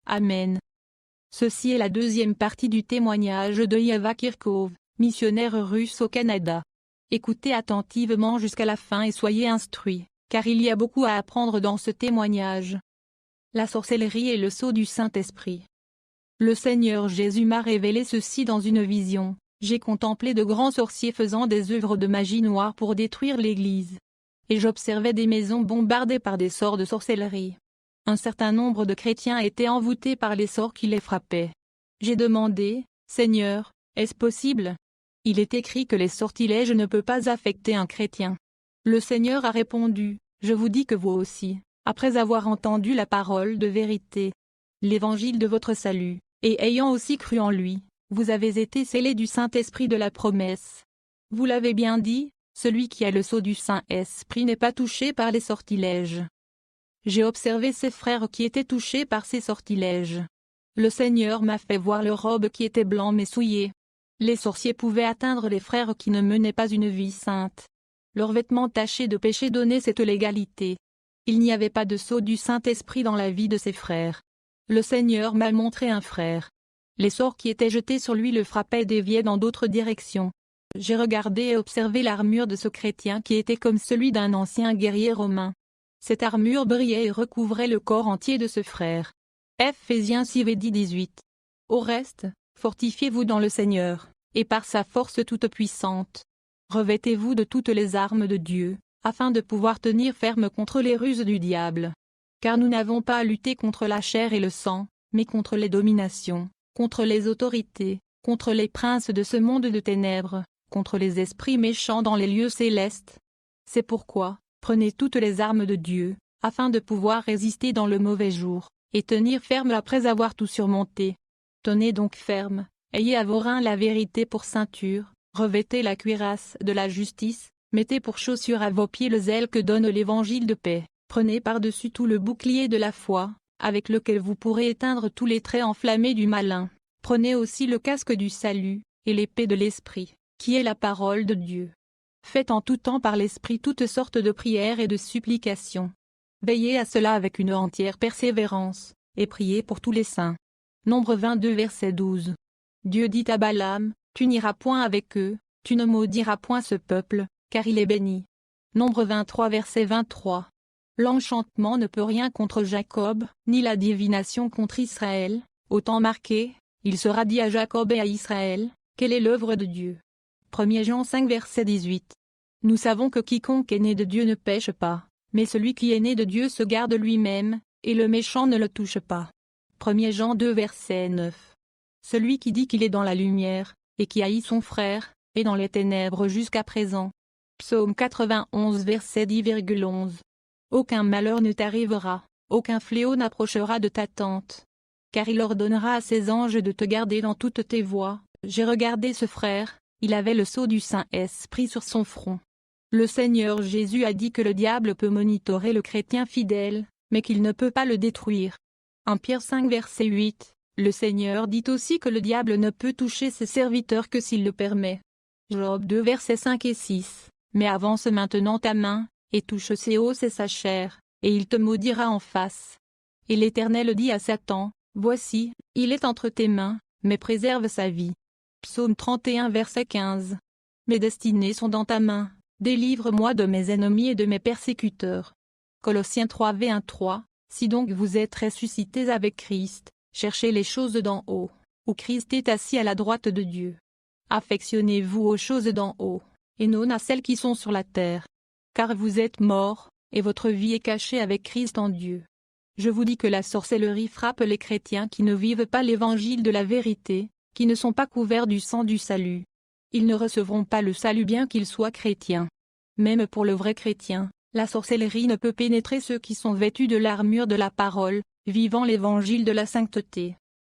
Amen. Ceci est la deuxième partie du témoignage de Eva Kirkov, missionnaire russe au Canada. Écoutez attentivement jusqu'à la fin et soyez instruits, car il y a beaucoup à apprendre dans ce témoignage. La sorcellerie et le sceau du Saint-Esprit. Le Seigneur Jésus m'a révélé ceci dans une vision. J'ai contemplé de grands sorciers faisant des œuvres de magie noire pour détruire l'Église. Et j'observais des maisons bombardées par des sorts de sorcellerie. Un certain nombre de chrétiens étaient envoûtés par les sorts qui les frappaient. J'ai demandé, Seigneur, est-ce possible? Il est écrit que les sortilèges ne peuvent pas affecter un chrétien. Le Seigneur a répondu, je vous dis que vous aussi, après avoir entendu la parole de vérité, l'évangile de votre salut, et ayant aussi cru en lui, vous avez été scellés du Saint-Esprit de la promesse. Vous l'avez bien dit, celui qui a le sceau du Saint-Esprit n'est pas touché par les sortilèges. J'ai observé ces frères qui étaient touchés par ces sortilèges. Le Seigneur m'a fait voir leurs robes qui étaient blancs mais souillées. Les sorciers pouvaient atteindre les frères qui ne menaient pas une vie sainte. Leurs vêtements tachés de péché donnaient cette légalité. Il n'y avait pas de sceau du Saint-Esprit dans la vie de ces frères. Le Seigneur m'a montré un frère. Les sorts qui étaient jetés sur lui le frappaient et déviaient dans d'autres directions. J'ai regardé et observé l'armure de ce chrétien qui était comme celui d'un ancien guerrier romain. Cette armure brillait et recouvrait le corps entier de ce frère. Ephésiens 6:18. Au reste, fortifiez-vous dans le Seigneur, et par sa force toute puissante. Revêtez-vous de toutes les armes de Dieu, afin de pouvoir tenir ferme contre les ruses du diable. Car nous n'avons pas à lutter contre la chair et le sang, mais contre les dominations, contre les autorités, contre les princes de ce monde de ténèbres, contre les esprits méchants dans les lieux célestes. C'est pourquoi, prenez toutes les armes de Dieu, afin de pouvoir résister dans le mauvais jour, et tenir ferme après avoir tout surmonté. Tenez donc ferme, ayez à vos reins la vérité pour ceinture, revêtez la cuirasse de la justice, mettez pour chaussure à vos pieds le zèle que donne l'évangile de paix, prenez par-dessus tout le bouclier de la foi, avec lequel vous pourrez éteindre tous les traits enflammés du malin. Prenez aussi le casque du salut, et l'épée de l'Esprit, qui est la parole de Dieu. Faites en tout temps par l'Esprit toutes sortes de prières et de supplications. Veillez à cela avec une entière persévérance, et priez pour tous les saints. Nombre 22 verset 12. Dieu dit à Balaam, tu n'iras point avec eux, tu ne maudiras point ce peuple, car il est béni. Nombre 23 verset 23. L'enchantement ne peut rien contre Jacob, ni la divination contre Israël, autant marqué, il sera dit à Jacob et à Israël, quelle est l'œuvre de Dieu. 1 Jean 5 verset 18. Nous savons que quiconque est né de Dieu ne pêche pas, mais celui qui est né de Dieu se garde lui-même, et le méchant ne le touche pas. 1 Jean 2 verset 9. Celui qui dit qu'il est dans la lumière, et qui haït son frère, est dans les ténèbres jusqu'à présent. Psaume 91 verset 10,11. Aucun malheur ne t'arrivera, aucun fléau n'approchera de ta tente. Car il ordonnera à ses anges de te garder dans toutes tes voies. J'ai regardé ce frère, il avait le sceau du Saint-Esprit sur son front. Le Seigneur Jésus a dit que le diable peut monitorer le chrétien fidèle, mais qu'il ne peut pas le détruire. 1 Pierre 5 verset 8, le Seigneur dit aussi que le diable ne peut toucher ses serviteurs que s'il le permet. Job 2 versets 5 et 6, mais avance maintenant ta main, et touche ses os et sa chair, et il te maudira en face. Et l'Éternel dit à Satan, voici, il est entre tes mains, mais préserve sa vie. Psaume 31 verset 15. Mes destinées sont dans ta main, délivre-moi de mes ennemis et de mes persécuteurs. Colossiens 3 v1-3, si donc vous êtes ressuscités avec Christ, cherchez les choses d'en haut, où Christ est assis à la droite de Dieu. Affectionnez-vous aux choses d'en haut, et non à celles qui sont sur la terre. Car vous êtes morts, et votre vie est cachée avec Christ en Dieu. Je vous dis que la sorcellerie frappe les chrétiens qui ne vivent pas l'évangile de la vérité, qui ne sont pas couverts du sang du salut. Ils ne recevront pas le salut bien qu'ils soient chrétiens. Même pour le vrai chrétien, la sorcellerie ne peut pénétrer ceux qui sont vêtus de l'armure de la parole, vivant l'évangile de la sainteté.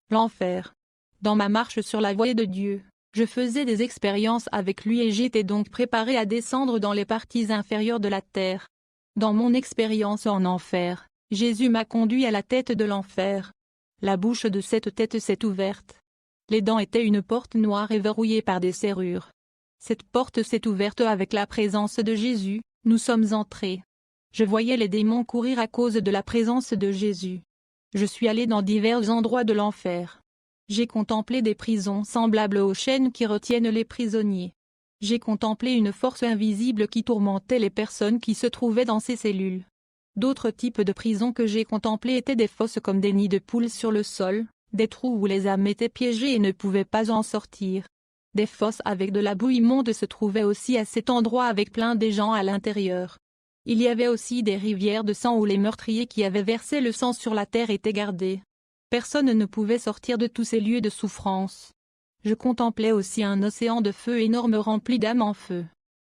L'enfer. Dans ma marche sur la voie de Dieu, je faisais des expériences avec lui et j'étais donc préparé à descendre dans les parties inférieures de la terre. Dans mon expérience en enfer, Jésus m'a conduit à la tête de l'enfer. La bouche de cette tête s'est ouverte. Les dents étaient une porte noire et verrouillée par des serrures. Cette porte s'est ouverte avec la présence de Jésus, nous sommes entrés. Je voyais les démons courir à cause de la présence de Jésus. Je suis allé dans divers endroits de l'enfer. J'ai contemplé des prisons semblables aux chaînes qui retiennent les prisonniers. J'ai contemplé une force invisible qui tourmentait les personnes qui se trouvaient dans ces cellules. D'autres types de prisons que j'ai contemplées étaient des fosses comme des nids de poules sur le sol, des trous où les âmes étaient piégées et ne pouvaient pas en sortir. Des fosses avec de la boue immonde se trouvaient aussi à cet endroit avec plein de gens à l'intérieur. Il y avait aussi des rivières de sang où les meurtriers qui avaient versé le sang sur la terre étaient gardés. Personne ne pouvait sortir de tous ces lieux de souffrance. Je contemplais aussi un océan de feu énorme rempli d'âmes en feu.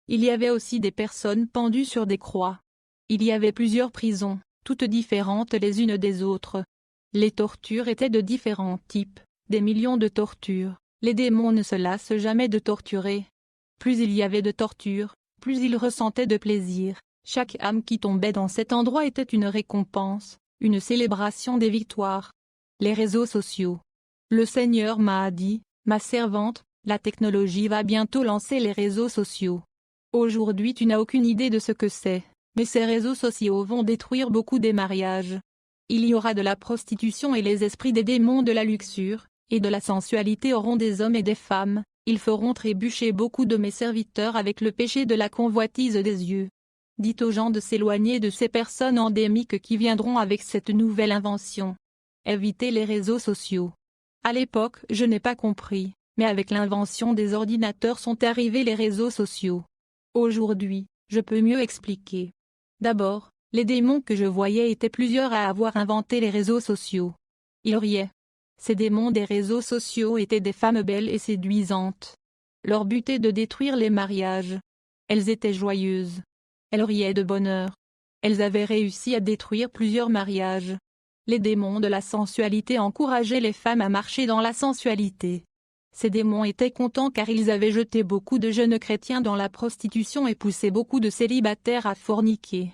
Il y avait aussi des personnes pendues sur des croix. Il y avait plusieurs prisons, toutes différentes les unes des autres. Les tortures étaient de différents types, des millions de tortures. Les démons ne se lassent jamais de torturer. Plus il y avait de tortures, plus ils ressentaient de plaisir. Chaque âme qui tombait dans cet endroit était une récompense, une célébration des victoires. Les réseaux sociaux. Le Seigneur m'a dit, ma servante, la technologie va bientôt lancer les réseaux sociaux. Aujourd'hui tu n'as aucune idée de ce que c'est, mais ces réseaux sociaux vont détruire beaucoup des mariages. Il y aura de la prostitution et les esprits des démons de la luxure, et de la sensualité auront des hommes et des femmes, ils feront trébucher beaucoup de mes serviteurs avec le péché de la convoitise des yeux. Dites aux gens de s'éloigner de ces personnes endémiques qui viendront avec cette nouvelle invention. Évitez les réseaux sociaux. À l'époque, je n'ai pas compris, mais avec l'invention des ordinateurs sont arrivés les réseaux sociaux. Aujourd'hui, je peux mieux expliquer. D'abord, les démons que je voyais étaient plusieurs à avoir inventé les réseaux sociaux. Ils riaient. Ces démons des réseaux sociaux étaient des femmes belles et séduisantes. Leur but est de détruire les mariages. Elles étaient joyeuses. Elles riaient de bonheur. Elles avaient réussi à détruire plusieurs mariages. Les démons de la sensualité encourageaient les femmes à marcher dans la sensualité. Ces démons étaient contents car ils avaient jeté beaucoup de jeunes chrétiens dans la prostitution et poussé beaucoup de célibataires à forniquer.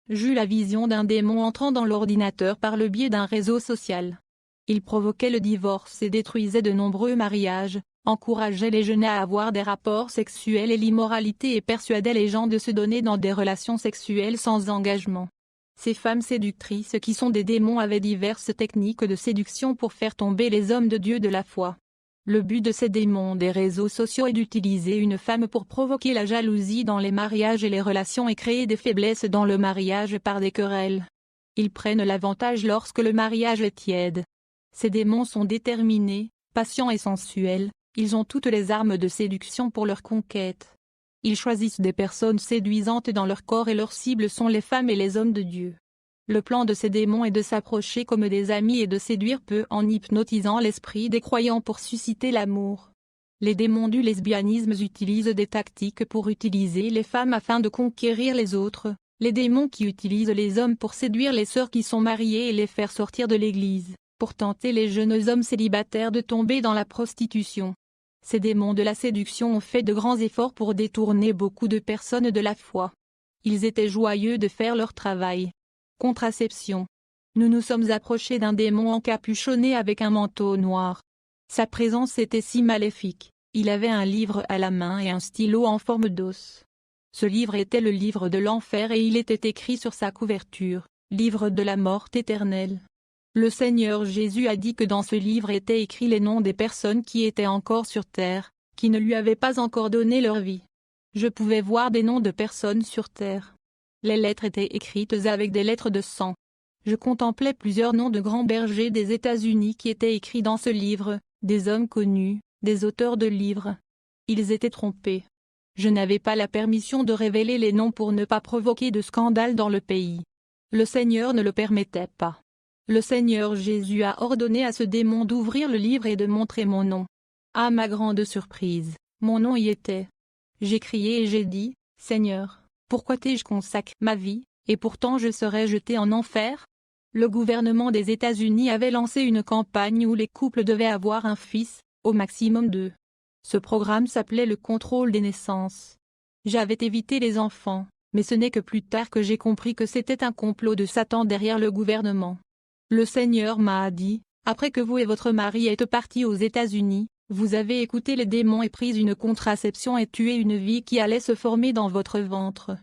J'eus la vision d'un démon entrant dans l'ordinateur par le biais d'un réseau social. Il provoquait le divorce et détruisait de nombreux mariages, encourageait les jeunes à avoir des rapports sexuels et l'immoralité et persuadait les gens de se donner dans des relations sexuelles sans engagement. Ces femmes séductrices qui sont des démons avaient diverses techniques de séduction pour faire tomber les hommes de Dieu de la foi. Le but de ces démons des réseaux sociaux est d'utiliser une femme pour provoquer la jalousie dans les mariages et les relations et créer des faiblesses dans le mariage par des querelles. Ils prennent l'avantage lorsque le mariage est tiède. Ces démons sont déterminés, patients et sensuels, ils ont toutes les armes de séduction pour leur conquête. Ils choisissent des personnes séduisantes dans leur corps et leurs cibles sont les femmes et les hommes de Dieu. Le plan de ces démons est de s'approcher comme des amis et de séduire peu en hypnotisant l'esprit des croyants pour susciter l'amour. Les démons du lesbianisme utilisent des tactiques pour utiliser les femmes afin de conquérir les autres, les démons qui utilisent les hommes pour séduire les sœurs qui sont mariées et les faire sortir de l'église, pour tenter les jeunes hommes célibataires de tomber dans la prostitution. Ces démons de la séduction ont fait de grands efforts pour détourner beaucoup de personnes de la foi. Ils étaient joyeux de faire leur travail. Contraception. Nous nous sommes approchés d'un démon encapuchonné avec un manteau noir. Sa présence était si maléfique, il avait un livre à la main et un stylo en forme d'os. Ce livre était le livre de l'enfer et il était écrit sur sa couverture, livre de la mort éternelle. Le Seigneur Jésus a dit que dans ce livre étaient écrits les noms des personnes qui étaient encore sur terre, qui ne lui avaient pas encore donné leur vie. Je pouvais voir des noms de personnes sur terre. Les lettres étaient écrites avec des lettres de sang. Je contemplais plusieurs noms de grands bergers des États-Unis qui étaient écrits dans ce livre, des hommes connus, des auteurs de livres. Ils étaient trompés. Je n'avais pas la permission de révéler les noms pour ne pas provoquer de scandale dans le pays. Le Seigneur ne le permettait pas. Le Seigneur Jésus a ordonné à ce démon d'ouvrir le livre et de montrer mon nom. À ma grande surprise, mon nom y était. J'ai crié et j'ai dit, « Seigneur, pourquoi t'ai-je consacré ma vie, et pourtant je serais jeté en enfer ?» Le gouvernement des États-Unis avait lancé une campagne où les couples devaient avoir un fils, au maximum 2. Ce programme s'appelait le contrôle des naissances. J'avais évité les enfants, mais ce n'est que plus tard que j'ai compris que c'était un complot de Satan derrière le gouvernement. Le Seigneur m'a dit, après que vous et votre mari êtes partis aux États-Unis, vous avez écouté les démons et pris une contraception et tué une vie qui allait se former dans votre ventre.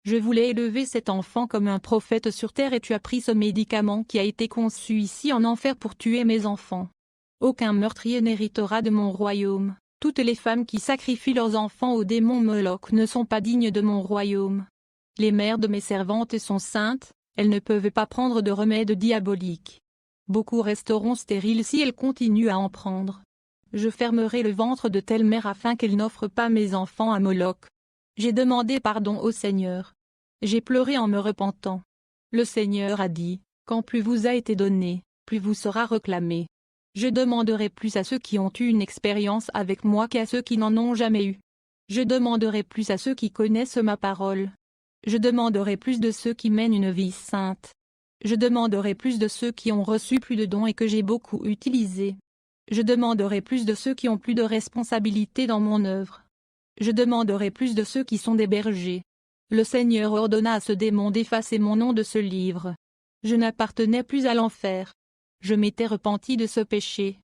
Je voulais élever cet enfant comme un prophète sur terre et tu as pris ce médicament qui a été conçu ici en enfer pour tuer mes enfants. Aucun meurtrier n'héritera de mon royaume. Toutes les femmes qui sacrifient leurs enfants au démon Moloch ne sont pas dignes de mon royaume. Les mères de mes servantes sont saintes, elles ne peuvent pas prendre de remède diabolique. Beaucoup resteront stériles si elles continuent à en prendre. Je fermerai le ventre de telle mère afin qu'elle n'offre pas mes enfants à Moloch. J'ai demandé pardon au Seigneur. J'ai pleuré en me repentant. Le Seigneur a dit, quand plus vous a été donné, plus vous sera réclamé. Je demanderai plus à ceux qui ont eu une expérience avec moi qu'à ceux qui n'en ont jamais eu. Je demanderai plus à ceux qui connaissent ma parole. Je demanderai plus de ceux qui mènent une vie sainte. Je demanderai plus de ceux qui ont reçu plus de dons et que j'ai beaucoup utilisés. Je demanderai plus de ceux qui ont plus de responsabilités dans mon œuvre. Je demanderai plus de ceux qui sont des bergers. Le Seigneur ordonna à ce démon d'effacer mon nom de ce livre. Je n'appartenais plus à l'enfer. Je m'étais repenti de ce péché.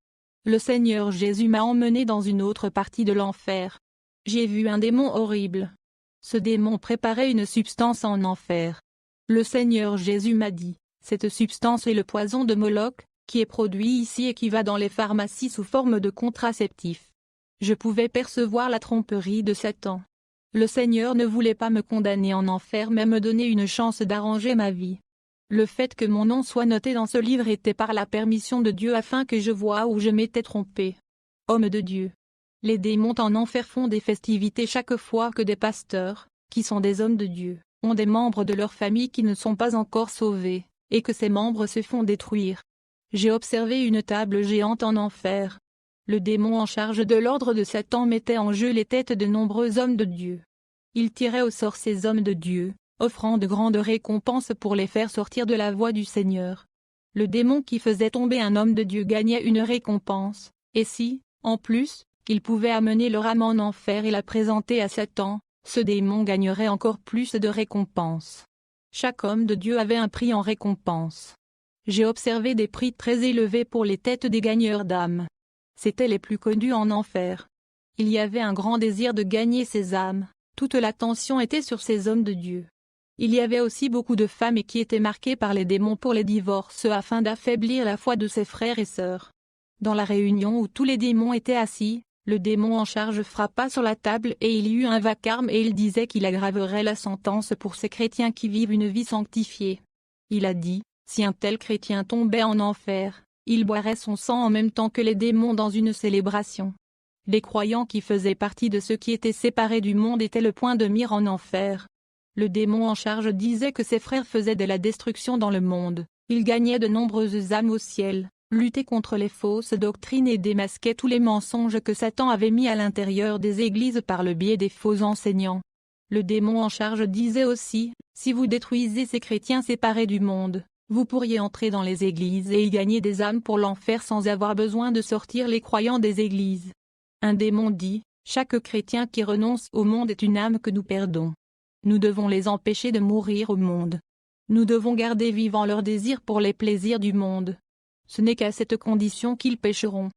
Le Seigneur Jésus m'a emmené dans une autre partie de l'enfer. J'ai vu un démon horrible. Ce démon préparait une substance en enfer. Le Seigneur Jésus m'a dit, cette substance est le poison de Moloch, qui est produit ici et qui va dans les pharmacies sous forme de contraceptif. Je pouvais percevoir la tromperie de Satan. Le Seigneur ne voulait pas me condamner en enfer mais me donner une chance d'arranger ma vie. Le fait que mon nom soit noté dans ce livre était par la permission de Dieu afin que je voie où je m'étais trompé. Homme de Dieu. Les démons en enfer font des festivités chaque fois que des pasteurs, qui sont des hommes de Dieu, ont des membres de leur famille qui ne sont pas encore sauvés, et que ces membres se font détruire. J'ai observé une table géante en enfer. Le démon en charge de l'ordre de Satan mettait en jeu les têtes de nombreux hommes de Dieu. Il tirait au sort ces hommes de Dieu, offrant de grandes récompenses pour les faire sortir de la voie du Seigneur. Le démon qui faisait tomber un homme de Dieu gagnait une récompense, et si, en plus, il pouvait amener leur âme en enfer et la présenter à Satan, ce démon gagnerait encore plus de récompenses. Chaque homme de Dieu avait un prix en récompense. J'ai observé des prix très élevés pour les têtes des gagneurs d'âmes. C'étaient les plus connus en enfer. Il y avait un grand désir de gagner ces âmes, toute l'attention était sur ces hommes de Dieu. Il y avait aussi beaucoup de femmes qui étaient marquées par les démons pour les divorces afin d'affaiblir la foi de ses frères et sœurs. Dans la réunion où tous les démons étaient assis, le démon en charge frappa sur la table et il y eut un vacarme et il disait qu'il aggraverait la sentence pour ces chrétiens qui vivent une vie sanctifiée. Il a dit, si un tel chrétien tombait en enfer, il boirait son sang en même temps que les démons dans une célébration. Les croyants qui faisaient partie de ceux qui étaient séparés du monde étaient le point de mire en enfer. Le démon en charge disait que ses frères faisaient de la destruction dans le monde, il gagnait de nombreuses âmes au ciel, luttait contre les fausses doctrines et démasquait tous les mensonges que Satan avait mis à l'intérieur des églises par le biais des faux enseignants. Le démon en charge disait aussi, si vous détruisez ces chrétiens séparés du monde, vous pourriez entrer dans les églises et y gagner des âmes pour l'enfer sans avoir besoin de sortir les croyants des églises. Un démon dit, chaque chrétien qui renonce au monde est une âme que nous perdons. Nous devons les empêcher de mourir au monde. Nous devons garder vivant leur désir pour les plaisirs du monde. Ce n'est qu'à cette condition qu'ils pécheront.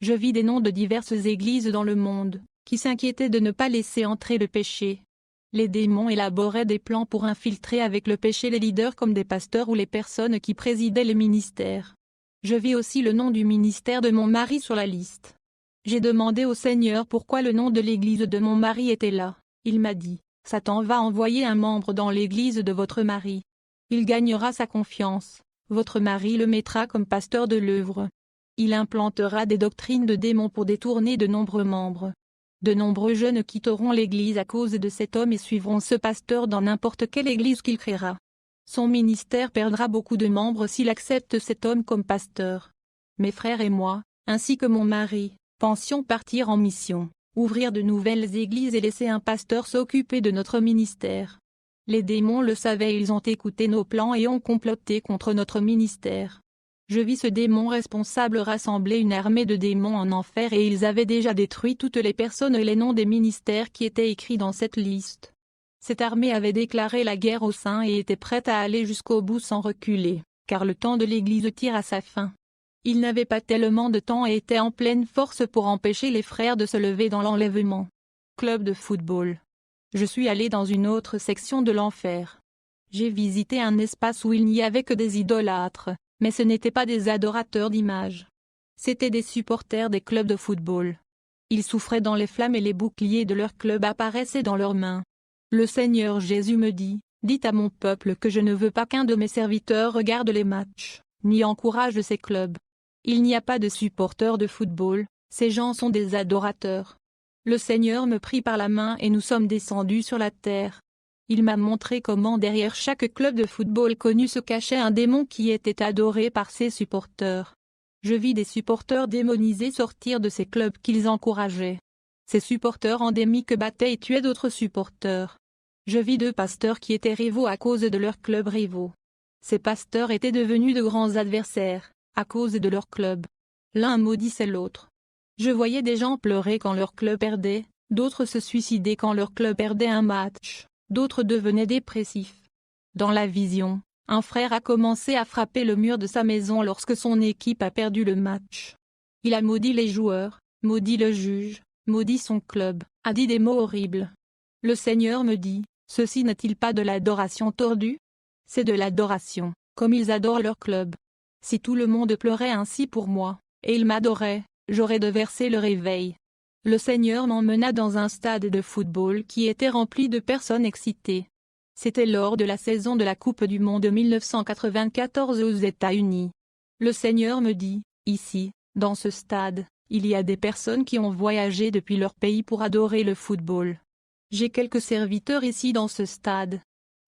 Je vis des noms de diverses églises dans le monde, qui s'inquiétaient de ne pas laisser entrer le péché. Les démons élaboraient des plans pour infiltrer avec le péché les leaders comme des pasteurs ou les personnes qui présidaient les ministères. Je vis aussi le nom du ministère de mon mari sur la liste. J'ai demandé au Seigneur pourquoi le nom de l'église de mon mari était là. Il m'a dit, Satan va envoyer un membre dans l'église de votre mari. Il gagnera sa confiance, votre mari le mettra comme pasteur de l'œuvre. Il implantera des doctrines de démons pour détourner de nombreux membres. De nombreux jeunes quitteront l'église à cause de cet homme et suivront ce pasteur dans n'importe quelle église qu'il créera. Son ministère perdra beaucoup de membres s'il accepte cet homme comme pasteur. Mes frères et moi, ainsi que mon mari, pensions partir en mission, ouvrir de nouvelles églises et laisser un pasteur s'occuper de notre ministère. Les démons le savaient, ils ont écouté nos plans et ont comploté contre notre ministère. Je vis ce démon responsable rassembler une armée de démons en enfer et ils avaient déjà détruit toutes les personnes et les noms des ministères qui étaient écrits dans cette liste. Cette armée avait déclaré la guerre aux saints et était prête à aller jusqu'au bout sans reculer, car le temps de l'Église tire à sa fin. Ils n'avaient pas tellement de temps et étaient en pleine force pour empêcher les frères de se lever dans l'enlèvement. Club de football. Je suis allé dans une autre section de l'enfer. J'ai visité un espace où il n'y avait que des idolâtres, mais ce n'étaient pas des adorateurs d'images. C'étaient des supporters des clubs de football. Ils souffraient dans les flammes et les boucliers de leur club apparaissaient dans leurs mains. Le Seigneur Jésus me dit, « Dites à mon peuple que je ne veux pas qu'un de mes serviteurs regarde les matchs, ni encourage ces clubs. Il n'y a pas de supporters de football, ces gens sont des adorateurs. » Le Seigneur me prit par la main et nous sommes descendus sur la terre. Il m'a montré comment derrière chaque club de football connu se cachait un démon qui était adoré par ses supporters. Je vis des supporters démonisés sortir de ces clubs qu'ils encourageaient. Ces supporters endémiques battaient et tuaient d'autres supporters. Je vis 2 pasteurs qui étaient rivaux à cause de leurs clubs rivaux. Ces pasteurs étaient devenus de grands adversaires, à cause de leur club. L'un maudissait l'autre. Je voyais des gens pleurer quand leur club perdait, d'autres se suicider quand leur club perdait un match, d'autres devenaient dépressifs. Dans la vision, un frère a commencé à frapper le mur de sa maison lorsque son équipe a perdu le match. Il a maudit les joueurs, maudit le juge, maudit son club, a dit des mots horribles. Le Seigneur me dit, ceci n'est-il pas de l'adoration tordue? C'est de l'adoration, comme ils adorent leur club. Si tout le monde pleurait ainsi pour moi, et ils m'adoraient, j'aurais de verser le réveil. Le Seigneur m'emmena dans un stade de football qui était rempli de personnes excitées. C'était lors de la saison de la Coupe du Monde 1994 aux États-Unis. Le Seigneur me dit, ici, dans ce stade, il y a des personnes qui ont voyagé depuis leur pays pour adorer le football. J'ai quelques serviteurs ici dans ce stade.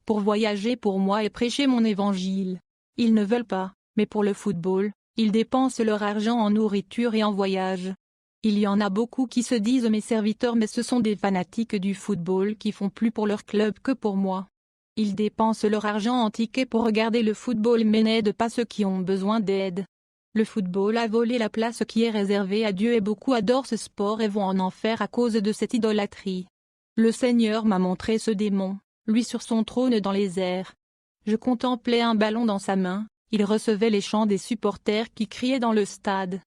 Pour voyager pour moi et prêcher mon évangile. Ils ne veulent pas, mais pour le football, ils dépensent leur argent en nourriture et en voyage. Il y en a beaucoup qui se disent mes serviteurs mais ce sont des fanatiques du football qui font plus pour leur club que pour moi. Ils dépensent leur argent en tickets pour regarder le football mais n'aident pas ceux qui ont besoin d'aide. Le football a volé la place qui est réservée à Dieu et beaucoup adorent ce sport et vont en enfer à cause de cette idolâtrie. Le Seigneur m'a montré ce démon, lui sur son trône dans les airs. Je contemplais un ballon dans sa main, il recevait les chants des supporters qui criaient dans le stade.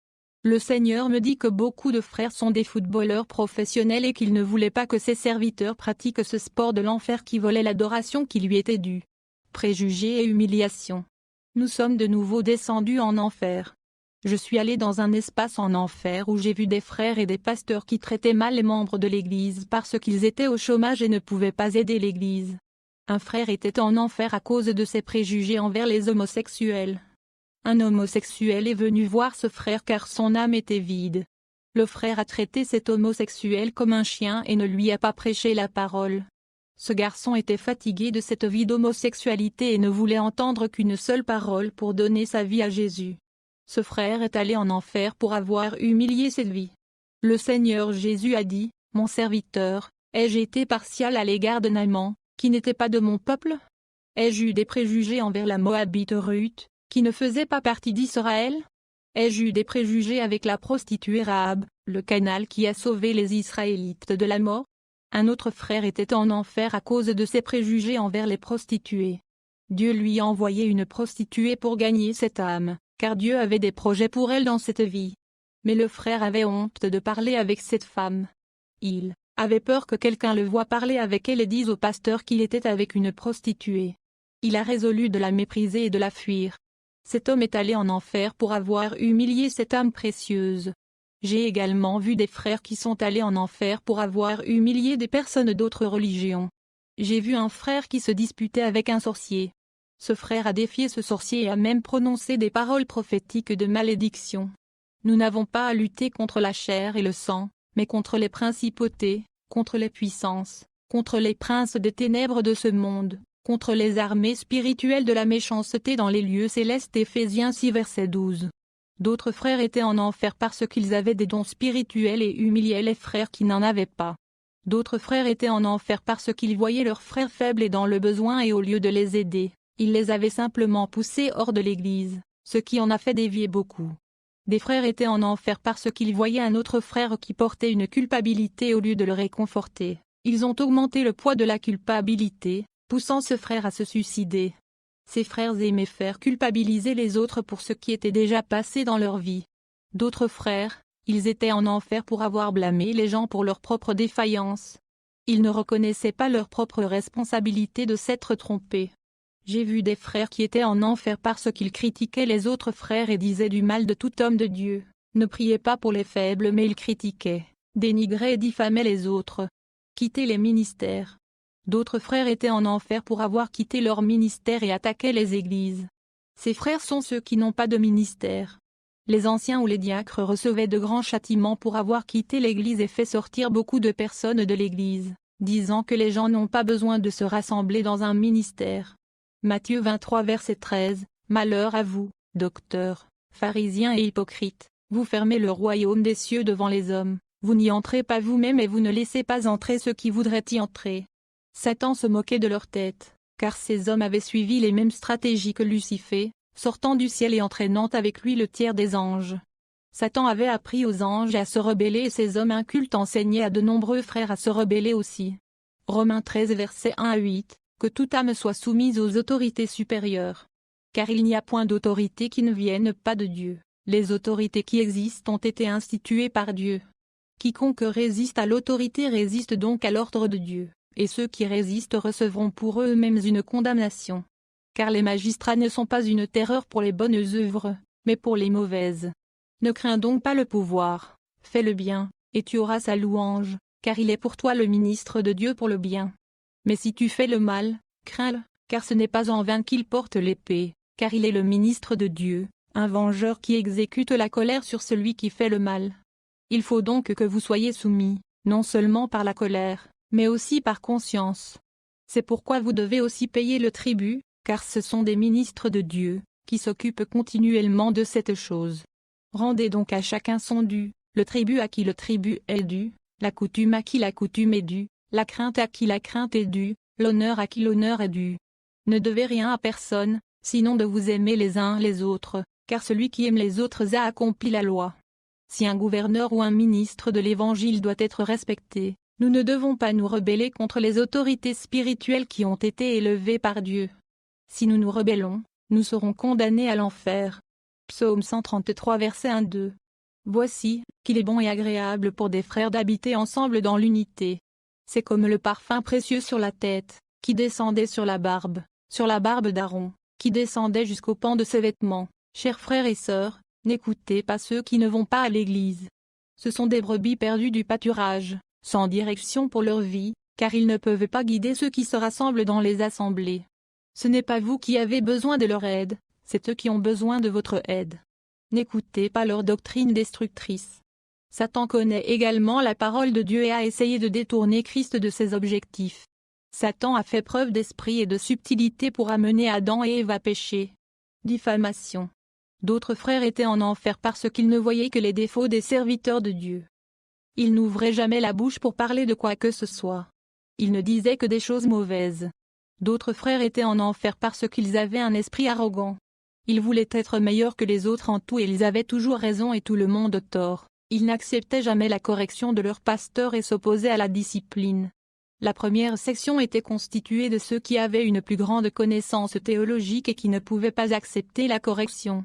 Le Seigneur me dit que beaucoup de frères sont des footballeurs professionnels et qu'il ne voulait pas que ses serviteurs pratiquent ce sport de l'enfer qui volait l'adoration qui lui était due. Préjugés et humiliation. Nous sommes de nouveau descendus en enfer. Je suis allé dans un espace en enfer où j'ai vu des frères et des pasteurs qui traitaient mal les membres de l'Église parce qu'ils étaient au chômage et ne pouvaient pas aider l'Église. Un frère était en enfer à cause de ses préjugés envers les homosexuels. Un homosexuel est venu voir ce frère car son âme était vide. Le frère a traité cet homosexuel comme un chien et ne lui a pas prêché la parole. Ce garçon était fatigué de cette vie d'homosexualité et ne voulait entendre qu'une seule parole pour donner sa vie à Jésus. Ce frère est allé en enfer pour avoir humilié cette vie. Le Seigneur Jésus a dit, « Mon serviteur, ai-je été partial à l'égard de Naaman, qui n'était pas de mon peuple? Ai-je eu des préjugés envers la Moabite Ruth, qui ne faisait pas partie d'Israël? Ai-je eu des préjugés avec la prostituée Rahab, le Canaan qui a sauvé les Israélites de la mort? » Un autre frère était en enfer à cause de ses préjugés envers les prostituées. Dieu lui a envoyé une prostituée pour gagner cette âme, car Dieu avait des projets pour elle dans cette vie. Mais le frère avait honte de parler avec cette femme. Il avait peur que quelqu'un le voie parler avec elle et dise au pasteur qu'il était avec une prostituée. Il a résolu de la mépriser et de la fuir. Cet homme est allé en enfer pour avoir humilié cette âme précieuse. J'ai également vu des frères qui sont allés en enfer pour avoir humilié des personnes d'autres religions. J'ai vu un frère qui se disputait avec un sorcier. Ce frère a défié ce sorcier et a même prononcé des paroles prophétiques de malédiction. Nous n'avons pas à lutter contre la chair et le sang, mais contre les principautés, contre les puissances, contre les princes des ténèbres de ce monde, contre les armées spirituelles de la méchanceté dans les lieux célestes. Éphésiens 6 verset 12. D'autres frères étaient en enfer parce qu'ils avaient des dons spirituels et humiliaient les frères qui n'en avaient pas. D'autres frères étaient en enfer parce qu'ils voyaient leurs frères faibles et dans le besoin et au lieu de les aider, ils les avaient simplement poussés hors de l'Église, ce qui en a fait dévier beaucoup. Des frères étaient en enfer parce qu'ils voyaient un autre frère qui portait une culpabilité au lieu de le réconforter. Ils ont augmenté le poids de la culpabilité, poussant ce frère à se suicider. Ces frères aimaient faire culpabiliser les autres pour ce qui était déjà passé dans leur vie. D'autres frères, ils étaient en enfer pour avoir blâmé les gens pour leur propre défaillance. Ils ne reconnaissaient pas leur propre responsabilité de s'être trompés. J'ai vu des frères qui étaient en enfer parce qu'ils critiquaient les autres frères et disaient du mal de tout homme de Dieu, ne priaient pas pour les faibles mais ils critiquaient, dénigraient et diffamaient les autres. Quitter les ministères. D'autres frères étaient en enfer pour avoir quitté leur ministère et attaquaient les églises. Ces frères sont ceux qui n'ont pas de ministère. Les anciens ou les diacres recevaient de grands châtiments pour avoir quitté l'église et fait sortir beaucoup de personnes de l'église, disant que les gens n'ont pas besoin de se rassembler dans un ministère. Matthieu 23 verset 13, Malheur à vous, docteurs, pharisiens et hypocrites, vous fermez le royaume des cieux devant les hommes, vous n'y entrez pas vous-même et vous ne laissez pas entrer ceux qui voudraient y entrer. Satan se moquait de leur tête, car ces hommes avaient suivi les mêmes stratégies que Lucifer, sortant du ciel et entraînant avec lui le tiers des anges. Satan avait appris aux anges à se rebeller et ces hommes incultes enseignaient à de nombreux frères à se rebeller aussi. Romains 13 versets 1 à 8, que toute âme soit soumise aux autorités supérieures. Car il n'y a point d'autorité qui ne vienne pas de Dieu, les autorités qui existent ont été instituées par Dieu. Quiconque résiste à l'autorité résiste donc à l'ordre de Dieu, et ceux qui résistent recevront pour eux-mêmes une condamnation. Car les magistrats ne sont pas une terreur pour les bonnes œuvres, mais pour les mauvaises. Ne crains donc pas le pouvoir, fais le bien, et tu auras sa louange, car il est pour toi le ministre de Dieu pour le bien. Mais si tu fais le mal, crains-le, car ce n'est pas en vain qu'il porte l'épée, car il est le ministre de Dieu, un vengeur qui exécute la colère sur celui qui fait le mal. Il faut donc que vous soyez soumis, non seulement par la colère, mais aussi par conscience. C'est pourquoi vous devez aussi payer le tribut, car ce sont des ministres de Dieu, qui s'occupent continuellement de cette chose. Rendez donc à chacun son dû, le tribut à qui le tribut est dû, la coutume à qui la coutume est due, la crainte à qui la crainte est due, l'honneur à qui l'honneur est dû. Ne devez rien à personne, sinon de vous aimer les uns les autres, car celui qui aime les autres a accompli la loi. Si un gouverneur ou un ministre de l'Évangile doit être respecté, nous ne devons pas nous rebeller contre les autorités spirituelles qui ont été élevées par Dieu. Si nous nous rebellons, nous serons condamnés à l'enfer. Psaume 133 verset 1-2. Voici, qu'il est bon et agréable pour des frères d'habiter ensemble dans l'unité. C'est comme le parfum précieux sur la tête, qui descendait sur la barbe d'Aaron, qui descendait jusqu'au pan de ses vêtements. Chers frères et sœurs, n'écoutez pas ceux qui ne vont pas à l'église. Ce sont des brebis perdues du pâturage, sans direction pour leur vie, car ils ne peuvent pas guider ceux qui se rassemblent dans les assemblées. Ce n'est pas vous qui avez besoin de leur aide, c'est eux qui ont besoin de votre aide. N'écoutez pas leur doctrine destructrice. Satan connaît également la parole de Dieu et a essayé de détourner Christ de ses objectifs. Satan a fait preuve d'esprit et de subtilité pour amener Adam et Ève à pécher. Diffamation. D'autres frères étaient en enfer parce qu'ils ne voyaient que les défauts des serviteurs de Dieu. Ils n'ouvraient jamais la bouche pour parler de quoi que ce soit. Ils ne disaient que des choses mauvaises. D'autres frères étaient en enfer parce qu'ils avaient un esprit arrogant. Ils voulaient être meilleurs que les autres en tout et ils avaient toujours raison et tout le monde tort. Ils n'acceptaient jamais la correction de leur pasteur et s'opposaient à la discipline. La première section était constituée de ceux qui avaient une plus grande connaissance théologique et qui ne pouvaient pas accepter la correction.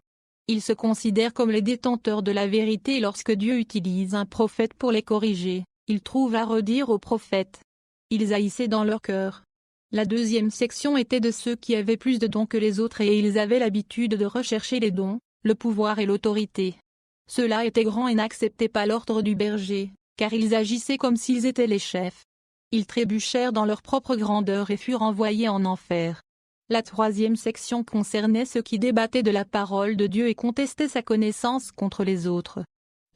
Ils se considèrent comme les détenteurs de la vérité et lorsque Dieu utilise un prophète pour les corriger, ils trouvent à redire au prophète. Ils haïssaient dans leur cœur. La deuxième section était de ceux qui avaient plus de dons que les autres et ils avaient l'habitude de rechercher les dons, le pouvoir et l'autorité. Ceux-là étaient grands et n'acceptaient pas l'ordre du berger, car ils agissaient comme s'ils étaient les chefs. Ils trébuchèrent dans leur propre grandeur et furent envoyés en enfer. La troisième section concernait ceux qui débattaient de la parole de Dieu et contestaient sa connaissance contre les autres.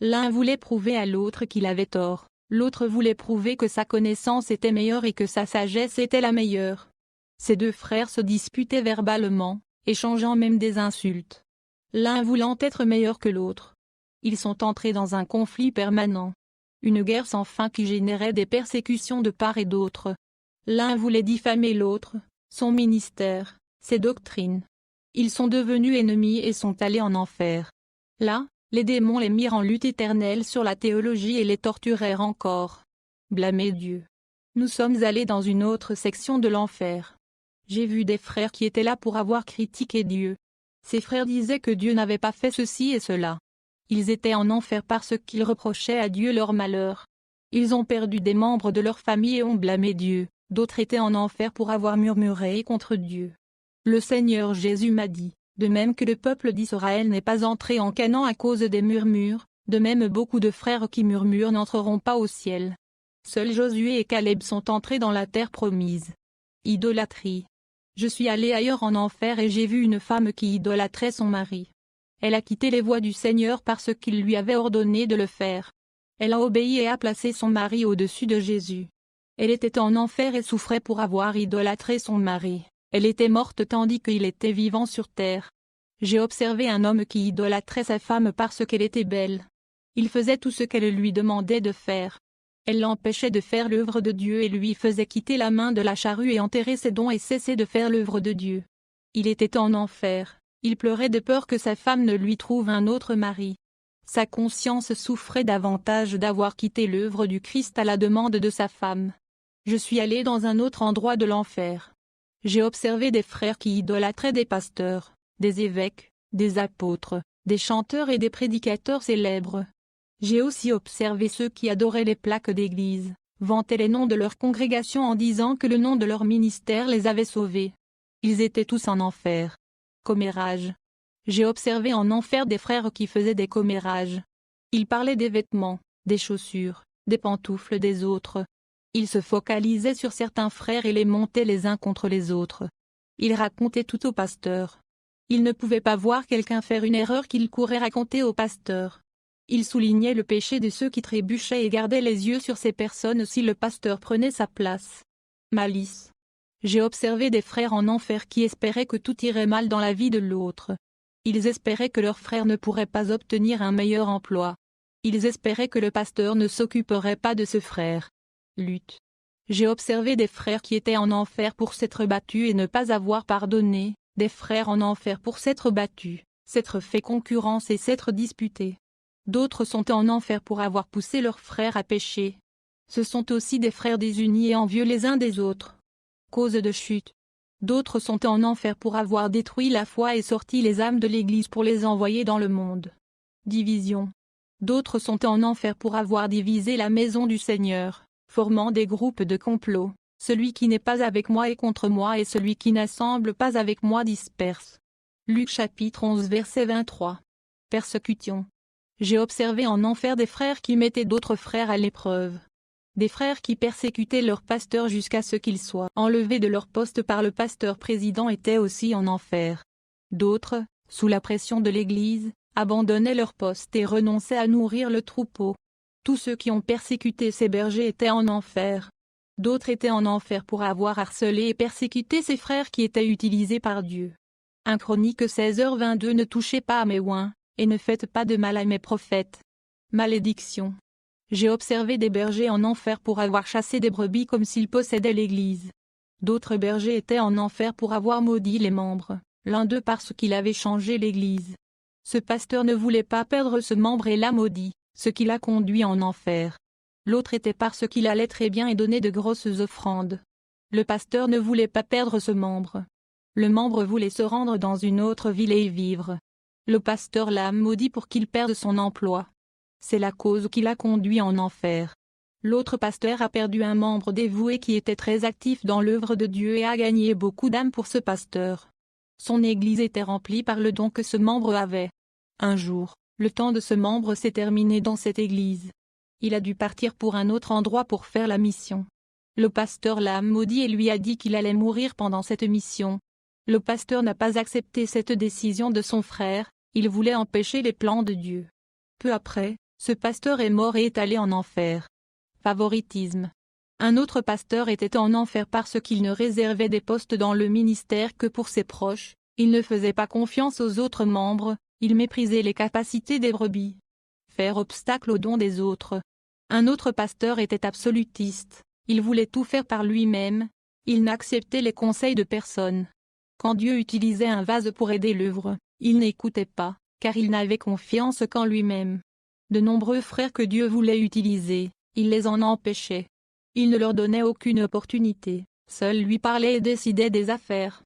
L'un voulait prouver à l'autre qu'il avait tort, l'autre voulait prouver que sa connaissance était meilleure et que sa sagesse était la meilleure. Ces deux frères se disputaient verbalement, échangeant même des insultes. L'un voulant être meilleur que l'autre. Ils sont entrés dans un conflit permanent. Une guerre sans fin qui générait des persécutions de part et d'autre. L'un voulait diffamer l'autre, son ministère, ses doctrines. Ils sont devenus ennemis et sont allés en enfer. Là, les démons les mirent en lutte éternelle sur la théologie et les torturèrent encore. Blâmer Dieu. Nous sommes allés dans une autre section de l'enfer. J'ai vu des frères qui étaient là pour avoir critiqué Dieu. Ces frères disaient que Dieu n'avait pas fait ceci et cela. Ils étaient en enfer parce qu'ils reprochaient à Dieu leur malheur. Ils ont perdu des membres de leur famille et ont blâmé Dieu, d'autres étaient en enfer pour avoir murmuré contre Dieu. Le Seigneur Jésus m'a dit, de même que le peuple d'Israël n'est pas entré en Canaan à cause des murmures, de même beaucoup de frères qui murmurent n'entreront pas au ciel. Seuls Josué et Caleb sont entrés dans la terre promise. Idolâtrie. Je suis allé ailleurs en enfer et j'ai vu une femme qui idolâtrait son mari. Elle a quitté les voies du Seigneur parce qu'il lui avait ordonné de le faire. Elle a obéi et a placé son mari au-dessus de Jésus. Elle était en enfer et souffrait pour avoir idolâtré son mari. Elle était morte tandis qu'il était vivant sur terre. J'ai observé un homme qui idolâtrait sa femme parce qu'elle était belle. Il faisait tout ce qu'elle lui demandait de faire. Elle l'empêchait de faire l'œuvre de Dieu et lui faisait quitter la main de la charrue et enterrer ses dons et cesser de faire l'œuvre de Dieu. Il était en enfer, il pleurait de peur que sa femme ne lui trouve un autre mari. Sa conscience souffrait davantage d'avoir quitté l'œuvre du Christ à la demande de sa femme. Je suis allé dans un autre endroit de l'enfer. J'ai observé des frères qui idolâtraient des pasteurs, des évêques, des apôtres, des chanteurs et des prédicateurs célèbres. J'ai aussi observé ceux qui adoraient les plaques d'église, vantaient les noms de leur congrégation en disant que le nom de leur ministère les avait sauvés. Ils étaient tous en enfer. Commérage. J'ai observé en enfer des frères qui faisaient des commérages. Ils parlaient des vêtements, des chaussures, des pantoufles des autres. Ils se focalisaient sur certains frères et les montaient les uns contre les autres. Ils racontaient tout au pasteur. Ils ne pouvaient pas voir quelqu'un faire une erreur qu'ils couraient raconter au pasteur. Ils soulignaient le péché de ceux qui trébuchaient et gardaient les yeux sur ces personnes si le pasteur prenait sa place. Malice. J'ai observé des frères en enfer qui espéraient que tout irait mal dans la vie de l'autre. Ils espéraient que leur frère ne pourrait pas obtenir un meilleur emploi. Ils espéraient que le pasteur ne s'occuperait pas de ce frère. Lutte. J'ai observé des frères qui étaient en enfer pour s'être battus et ne pas avoir pardonné, des frères en enfer pour s'être battus, s'être fait concurrence et s'être disputés. D'autres sont en enfer pour avoir poussé leurs frères à pécher. Ce sont aussi des frères désunis et envieux les uns des autres. Cause de chute. D'autres sont en enfer pour avoir détruit la foi et sorti les âmes de l'Église pour les envoyer dans le monde. Division. D'autres sont en enfer pour avoir divisé la maison du Seigneur, formant des groupes de complot. Celui qui n'est pas avec moi est contre moi et celui qui n'assemble pas avec moi disperse. Luc chapitre 11 verset 23. Persécution. J'ai observé en enfer des frères qui mettaient d'autres frères à l'épreuve. Des frères qui persécutaient leur pasteur jusqu'à ce qu'ils soient enlevés de leur poste par le pasteur président étaient aussi en enfer. D'autres, sous la pression de l'Église, abandonnaient leur poste et renonçaient à nourrir le troupeau. Tous ceux qui ont persécuté ces bergers étaient en enfer. D'autres étaient en enfer pour avoir harcelé et persécuté ces frères qui étaient utilisés par Dieu. 1 Chroniques 16h22. Ne touchez pas à mes oins, et ne faites pas de mal à mes prophètes. Malédiction. J'ai observé des bergers en enfer pour avoir chassé des brebis comme s'ils possédaient l'Église. D'autres bergers étaient en enfer pour avoir maudit les membres, l'un d'eux parce qu'il avait changé l'Église. Ce pasteur ne voulait pas perdre ce membre et l'a maudit, ce qui l'a conduit en enfer. L'autre était parce qu'il allait très bien et donnait de grosses offrandes. Le pasteur ne voulait pas perdre ce membre. Le membre voulait se rendre dans une autre ville et y vivre. Le pasteur l'a maudit pour qu'il perde son emploi. C'est la cause qui l'a conduit en enfer. L'autre pasteur a perdu un membre dévoué qui était très actif dans l'œuvre de Dieu et a gagné beaucoup d'âmes pour ce pasteur. Son église était remplie par le don que ce membre avait. Un jour, le temps de ce membre s'est terminé dans cette église. Il a dû partir pour un autre endroit pour faire la mission. Le pasteur l'a maudit et lui a dit qu'il allait mourir pendant cette mission. Le pasteur n'a pas accepté cette décision de son frère, il voulait empêcher les plans de Dieu. Peu après, ce pasteur est mort et est allé en enfer. Favoritisme. Un autre pasteur était en enfer parce qu'il ne réservait des postes dans le ministère que pour ses proches, il ne faisait pas confiance aux autres membres, il méprisait les capacités des brebis. Faire obstacle aux dons des autres. Un autre pasteur était absolutiste, il voulait tout faire par lui-même, il n'acceptait les conseils de personne. Quand Dieu utilisait un vase pour aider l'œuvre, il n'écoutait pas, car il n'avait confiance qu'en lui-même. De nombreux frères que Dieu voulait utiliser, il les en empêchait. Il ne leur donnait aucune opportunité, seul lui parlait et décidait des affaires.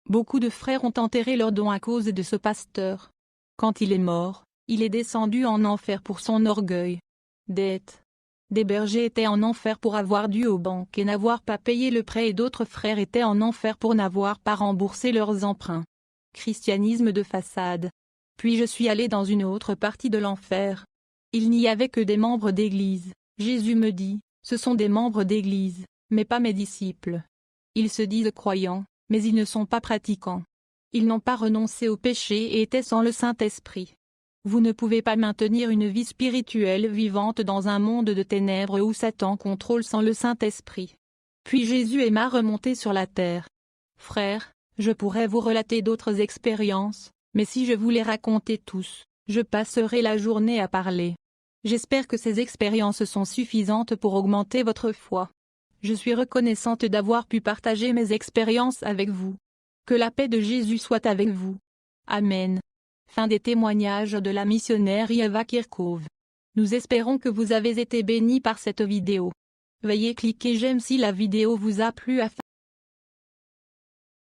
Beaucoup de frères ont enterré leurs dons à cause de ce pasteur. Quand il est mort, il est descendu en enfer pour son orgueil. Dette. Des bergers étaient en enfer pour avoir dû aux banques et n'avoir pas payé le prêt et d'autres frères étaient en enfer pour n'avoir pas remboursé leurs emprunts. Christianisme de façade. Puis je suis allé dans une autre partie de l'enfer. Il n'y avait que des membres d'église. Jésus me dit, ce sont des membres d'église, mais pas mes disciples. Ils se disent croyants, mais ils ne sont pas pratiquants. Ils n'ont pas renoncé au péché et étaient sans le Saint-Esprit. Vous ne pouvez pas maintenir une vie spirituelle vivante dans un monde de ténèbres où Satan contrôle sans le Saint-Esprit. Puis Jésus aima remonter sur la terre. Frères, je pourrais vous relater d'autres expériences, mais si je vous les racontais tous, je passerai la journée à parler. J'espère que ces expériences sont suffisantes pour augmenter votre foi. Je suis reconnaissante d'avoir pu partager mes expériences avec vous. Que la paix de Jésus soit avec vous. Amen. Fin des témoignages de la missionnaire Eva Kirchhoff. Nous espérons que vous avez été bénis par cette vidéo. Veuillez cliquer j'aime si la vidéo vous a plu afin